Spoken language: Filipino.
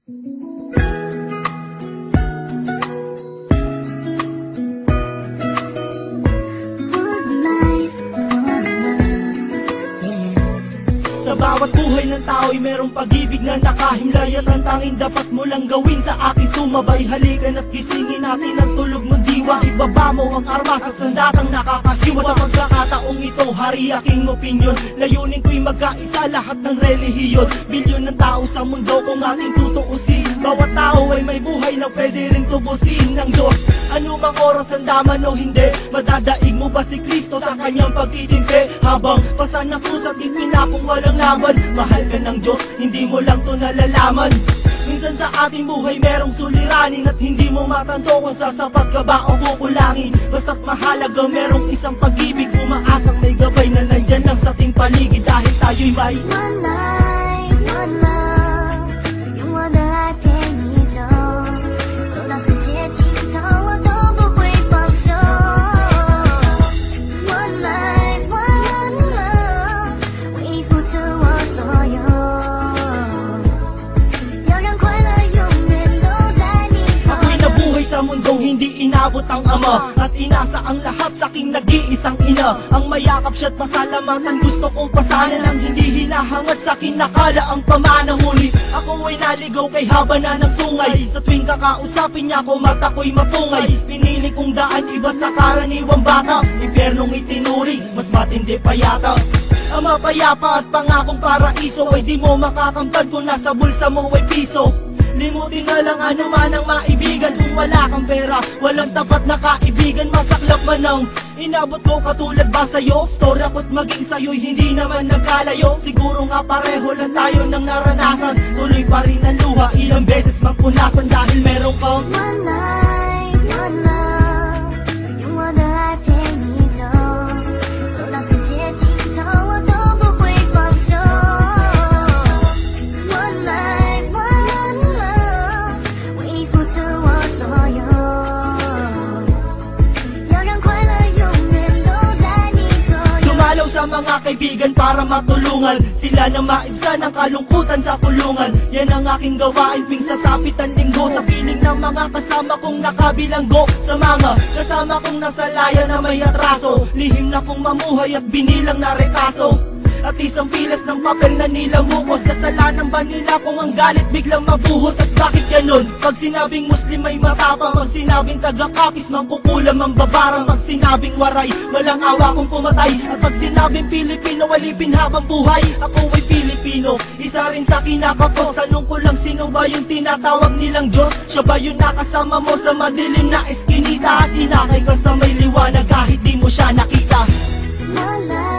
Sa bawat buhay ng tao'y merong pag-ibig na nakahimlay, at ang tanging dapat mo lang gawin sa aking sumabay. Halikan at gisingin natin ang tulog mong diwa. Ibaba mo ang armas at sandatang nakakahiwa. Sa pagkakataong ito, hari aking opinyon. Layunin ko'y magkaisa lahat ng relihiyon. Bilyon ng tao sa mundo kung ating tutuusin. Bawat tao ay may buhay na pwede rin tubusin ng Diyos. Ano mang oras ang daman o hindi, madadaig mo ba si Kristo sa kanyang pagtitimpi? Habang pasan ng krus at ipinakong walang laban, mahal ka ng Diyos, hindi mo lang to nalalaman. Minsan sa ating buhay merong suliranin, at hindi mo matanto kung sasapat ka ba o kukulangin. Basta't mahalaga merong isang pag-ibig, umaasang may gabay na nandyan lang sa ating paligid. Dahil tayo'y may one life, one love， 用我的爱陪你走，走到世界尽头我都不会放手。One life, one love， 为你付出我所有，要让快乐永远都在你左右。 Ako'y nabuhay sa mundong hindi inabot ang ama, at inasa ang lahat sa aking nag-iisang ina. Ang mayakap siya't pasalamatan, gusto kong pasanan ang hindi hinahangad sa akin nakala ang pamana. Ngunit ako ay naligaw kay haba na ng sungay. Sa tuwing kakausapin niya ko, mata ko'y mapungay. Pinili kong daan, iba sa karaniwang bata. Impyernong itinuri, mas matindi pa yata. Ang mapayapa at pangakong paraiso ay di mo makakamtan kung nasa bulsa mo ay piso. Limutin na lang ano man ang maibigan. Kung wala kang pera, walang tapat na kaibigan. Masaklap man ang inabot ko katulad ba sa'yo? Storya ko't maging sa'yo'y hindi naman nagkalayo. Siguro nga pareho lang tayo ng naranasan. Tuloy pa rin ang luha, ilang beses mang punasan. Dahil meron kang One life, one love， 用我的爱陪你走，走到世界尽头我都不会放手。One life, one love， 为你付出我所有，要让快乐永远都在你左右。 dumalaw sa mga kaibigan para matulungan sila na maibsan ang kalungkutan sa kulungan. Yan ang aking gawain tuwing sasapit ang linggo, sa piling ng mga kasama kong nakabilanggo. Sa mga kasama kong nasa laya na may atraso, lihim na kong mamuhay at binilang na retaso. At isang pilas ng papel na nilamukos, kasalanan ba nila kung ang galit biglang mabuhos? At bakit ganun? Pag sinabing Muslim ay matapang, pag sinabing taga-kapis mangkukulam ang babarang, pag sinabing waray walang awa kung pumatay, at pag sinabing Pilipino walipin habang buhay. Ako ay Pilipino, isa rin sa kinakapos. Tanong ko lang, sino ba yung tinatawag nilang Diyos? Siya ba yung nakasama mo sa madilim na eskinita, at inakay ka sa may liwanag kahit di mo siya nakita? One life.